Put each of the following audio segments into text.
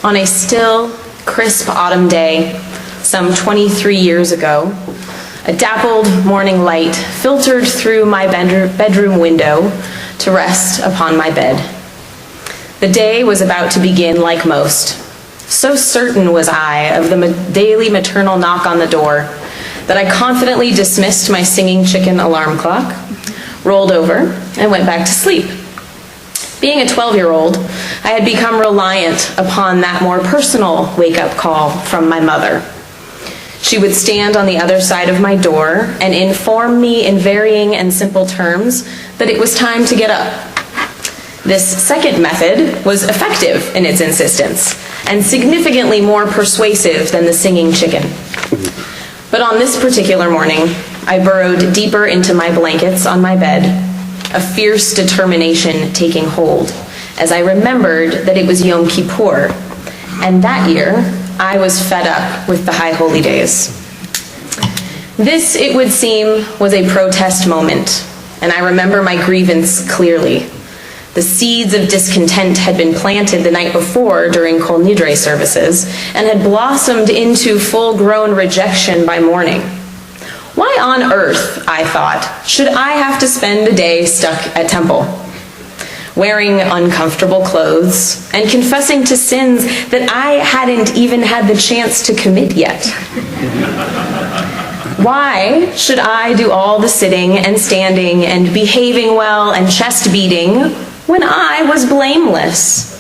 on a still, crisp autumn day, some 23 years ago, a dappled morning light filtered through my bedroom window to rest upon my bed. The day was about to begin like most. So certain was I of the daily maternal knock on the door that I confidently dismissed my singing chicken alarm clock, rolled over, and went back to sleep. Being a 12-year-old, I had become reliant upon that more personal wake-up call from my mother. She would stand on the other side of my door and inform me in varying and simple terms that it was time to get up. This second method was effective in its insistence and significantly more persuasive than the singing chicken. But on this particular morning, I burrowed deeper into my blankets on my bed, a fierce determination taking hold, as I remembered that it was Yom Kippur, and that year I was fed up with the High Holy Days. This, it would seem, was a protest moment, and I remember my grievance clearly. The seeds of discontent had been planted the night before during Kol Nidre services and had blossomed into full-grown rejection by morning. Why on earth, I thought, should I have to spend a day stuck at temple, wearing uncomfortable clothes and confessing to sins that I hadn't even had the chance to commit yet? Why should I do all the sitting and standing and behaving well and chest beating when I was blameless?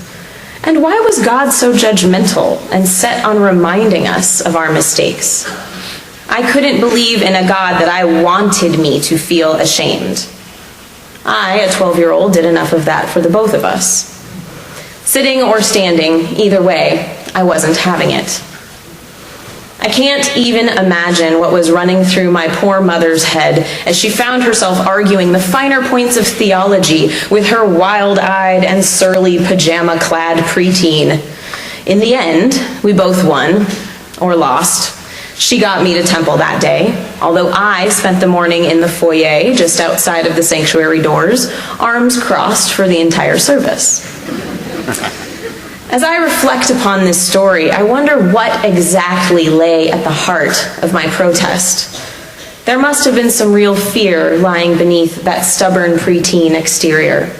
And why was God so judgmental and set on reminding us of our mistakes? I couldn't believe in a God that I wanted me to feel ashamed. I, a 12-year-old, did enough of that for the both of us. Sitting or standing, either way, I wasn't having it. I can't even imagine what was running through my poor mother's head as she found herself arguing the finer points of theology with her wild-eyed and surly pajama-clad preteen. In the end, we both won, or lost. She got me to temple that day, although I spent the morning in the foyer just outside of the sanctuary doors, arms crossed for the entire service. As I reflect upon this story, I wonder what exactly lay at the heart of my protest. There must have been some real fear lying beneath that stubborn preteen exterior.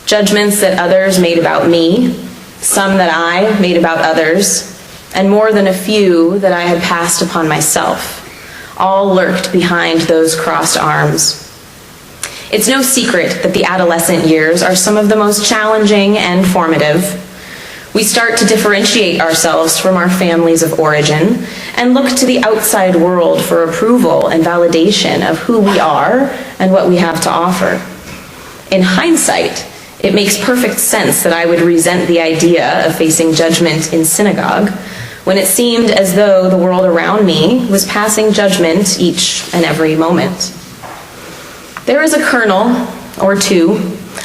Judgments that others made about me, some that I made about others, and more than a few that I had passed upon myself, all lurked behind those crossed arms. It's no secret that the adolescent years are some of the most challenging and formative. We start to differentiate ourselves from our families of origin and look to the outside world for approval and validation of who we are and what we have to offer. In hindsight, it makes perfect sense that I would resent the idea of facing judgment in synagogue when it seemed as though the world around me was passing judgment each and every moment. There is a kernel or two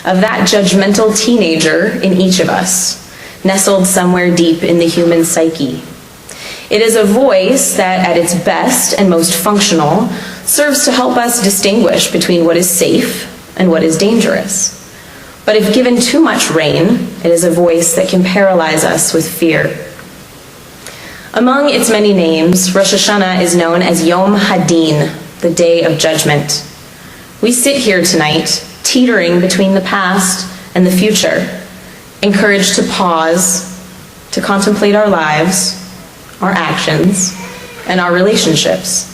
of that judgmental teenager in each of us, nestled somewhere deep in the human psyche. It is a voice that, at its best and most functional, serves to help us distinguish between what is safe and what is dangerous. But if given too much rein, it is a voice that can paralyze us with fear. Among its many names, Rosh Hashanah is known as Yom Hadin, the Day of Judgment. We sit here tonight, teetering between the past and the future, encouraged to pause, to contemplate our lives, our actions, and our relationships.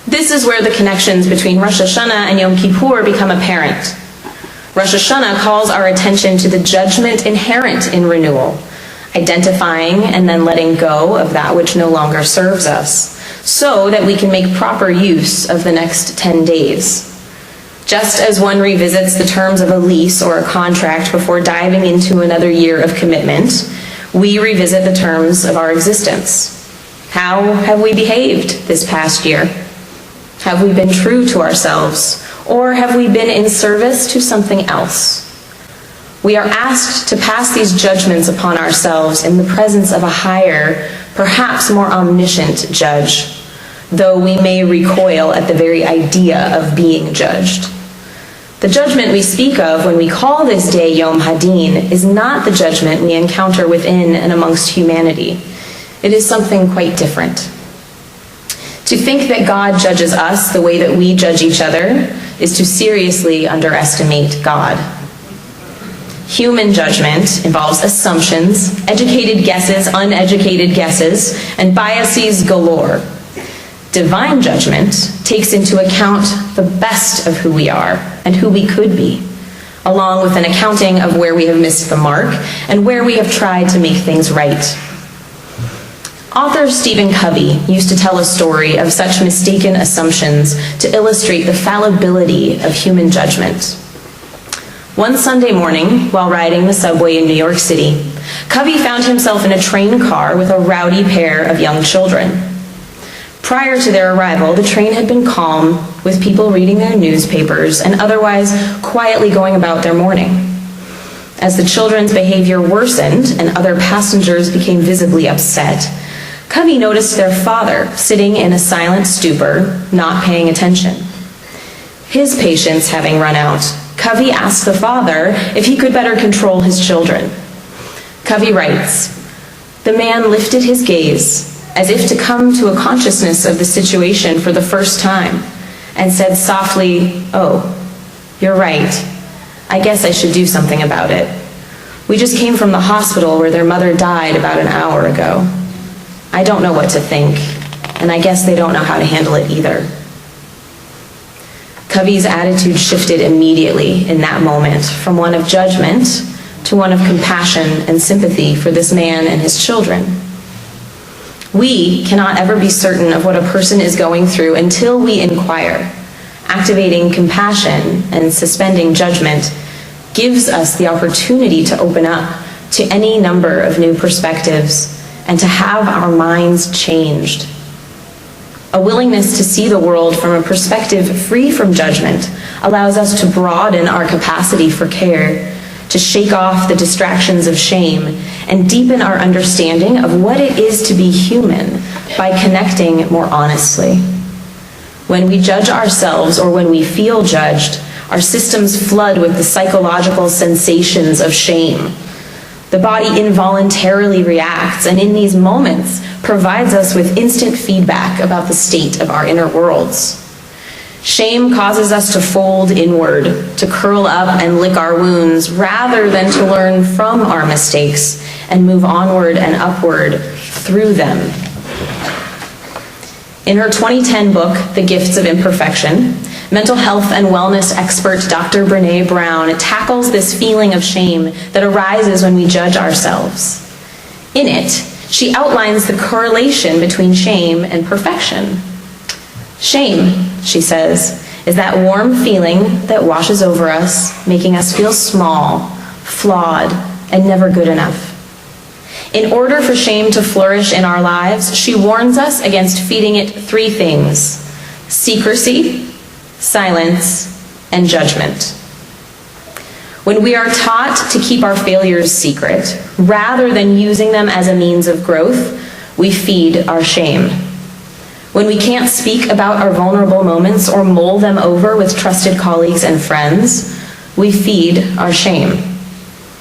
This is where the connections between Rosh Hashanah and Yom Kippur become apparent. Rosh Hashanah calls our attention to the judgment inherent in renewal, identifying and then letting go of that which no longer serves us, so that we can make proper use of the next 10 days. Just as one revisits the terms of a lease or a contract before diving into another year of commitment, we revisit the terms of our existence. How have we behaved this past year? Have we been true to ourselves, or have we been in service to something else? We are asked to pass these judgments upon ourselves in the presence of a higher, perhaps more omniscient judge, though we may recoil at the very idea of being judged. The judgment we speak of when we call this day Yom Hadin is not the judgment we encounter within and amongst humanity. It is something quite different. To think that God judges us the way that we judge each other is to seriously underestimate God. Human judgment involves assumptions, educated guesses, uneducated guesses, and biases galore. Divine judgment takes into account the best of who we are and who we could be, along with an accounting of where we have missed the mark and where we have tried to make things right. Author Stephen Covey used to tell a story of such mistaken assumptions to illustrate the fallibility of human judgment. One Sunday morning, while riding the subway in New York City, Covey found himself in a train car with a rowdy pair of young children. Prior to their arrival, the train had been calm, with people reading their newspapers and otherwise quietly going about their morning. As the children's behavior worsened and other passengers became visibly upset, Covey noticed their father sitting in a silent stupor, not paying attention. His patience having run out, Covey asked the father if he could better control his children. Covey writes, "The man lifted his gaze, as if to come to a consciousness of the situation for the first time, and said softly, 'Oh, you're right. I guess I should do something about it. We just came from the hospital where their mother died about an hour ago. I don't know what to think, and I guess they don't know how to handle it either.'" Covey's attitude shifted immediately in that moment from one of judgment to one of compassion and sympathy for this man and his children. We cannot ever be certain of what a person is going through until we inquire. Activating compassion and suspending judgment gives us the opportunity to open up to any number of new perspectives and to have our minds changed. A willingness to see the world from a perspective free from judgment allows us to broaden our capacity for care, to shake off the distractions of shame, and deepen our understanding of what it is to be human by connecting more honestly. When we judge ourselves or when we feel judged, our systems flood with the psychological sensations of shame. The body involuntarily reacts, and in these moments provides us with instant feedback about the state of our inner worlds. Shame causes us to fold inward, to curl up and lick our wounds, rather than to learn from our mistakes and move onward and upward through them. In her 2010 book, The Gifts of Imperfection, mental health and wellness expert Dr. Brené Brown tackles this feeling of shame that arises when we judge ourselves. In it, she outlines the correlation between shame and perfection. Shame, she says, is that warm feeling that washes over us, making us feel small, flawed, and never good enough. In order for shame to flourish in our lives, she warns us against feeding it three things: secrecy, silence, and judgment. When we are taught to keep our failures secret, rather than using them as a means of growth, we feed our shame. When we can't speak about our vulnerable moments or mull them over with trusted colleagues and friends, we feed our shame.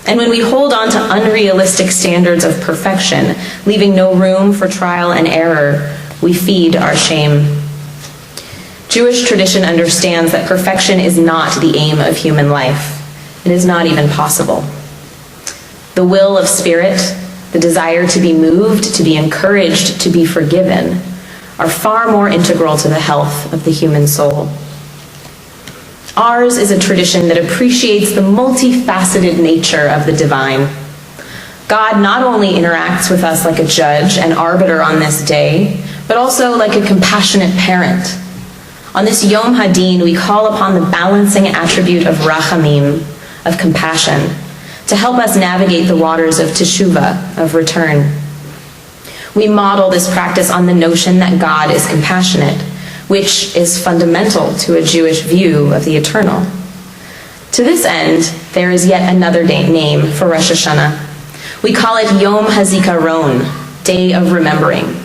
And when we hold on to unrealistic standards of perfection, leaving no room for trial and error, we feed our shame. Jewish tradition understands that perfection is not the aim of human life. It is not even possible. The will of spirit, the desire to be moved, to be encouraged, to be forgiven, are far more integral to the health of the human soul. Ours is a tradition that appreciates the multifaceted nature of the divine. God not only interacts with us like a judge and arbiter on this day, but also like a compassionate parent. On this Yom Hadin, we call upon the balancing attribute of rachamim, of compassion, to help us navigate the waters of teshuvah, of return. We model this practice on the notion that God is compassionate, which is fundamental to a Jewish view of the eternal. To this end, there is yet another name for Rosh Hashanah. We call it Yom HaZikaron, Day of Remembering.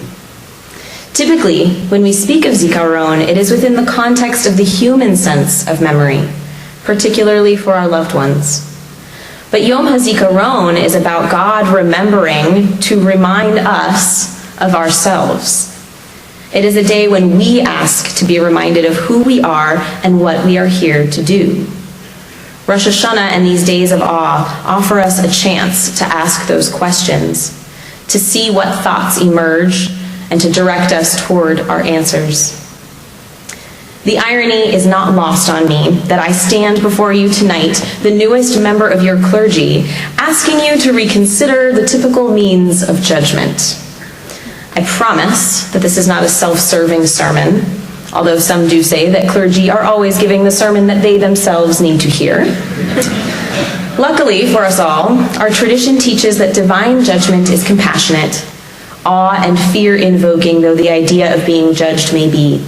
Typically, when we speak of Zikaron, it is within the context of the human sense of memory, particularly for our loved ones. But Yom HaZikaron is about God remembering to remind us of ourselves. It is a day when we ask to be reminded of who we are and what we are here to do. Rosh Hashanah and these days of awe offer us a chance to ask those questions, to see what thoughts emerge, and to direct us toward our answers. The irony is not lost on me that I stand before you tonight, the newest member of your clergy, asking you to reconsider the typical means of judgment. I promise that this is not a self-serving sermon, although some do say that clergy are always giving the sermon that they themselves need to hear. Luckily for us all, our tradition teaches that divine judgment is compassionate, awe and fear-invoking though the idea of being judged may be.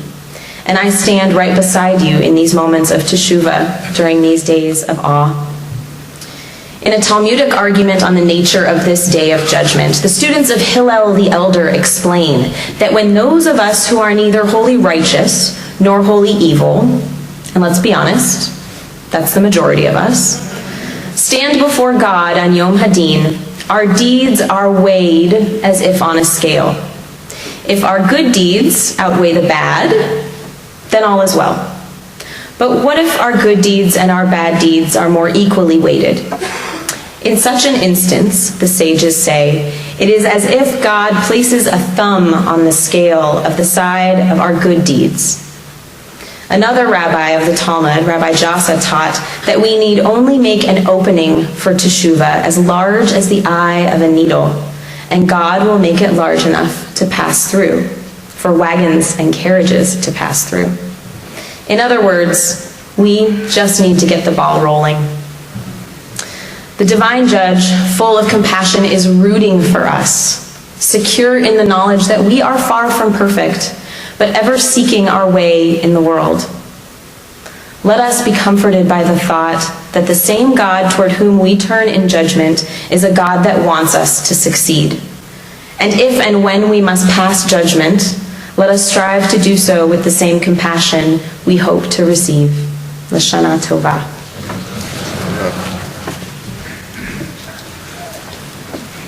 And I stand right beside you in these moments of teshuvah during these days of awe. In a Talmudic argument on the nature of this day of judgment, the students of Hillel the Elder explain that when those of us who are neither wholly righteous nor wholly evil, and let's be honest, that's the majority of us, stand before God on Yom Hadin, our deeds are weighed as if on a scale. If our good deeds outweigh the bad, then all is well. But what if our good deeds and our bad deeds are more equally weighted? In such an instance, the sages say, it is as if God places a thumb on the scale of the side of our good deeds. Another rabbi of the Talmud, Rabbi Jasa, taught that we need only make an opening for teshuvah as large as the eye of a needle, and God will make it large enough to pass through, for wagons and carriages to pass through. In other words, we just need to get the ball rolling. The divine judge, full of compassion, is rooting for us, secure in the knowledge that we are far from perfect, but ever seeking our way in the world. Let us be comforted by the thought that the same God toward whom we turn in judgment is a God that wants us to succeed. And if and when we must pass judgment, let us strive to do so with the same compassion we hope to receive. L'Shana Tova.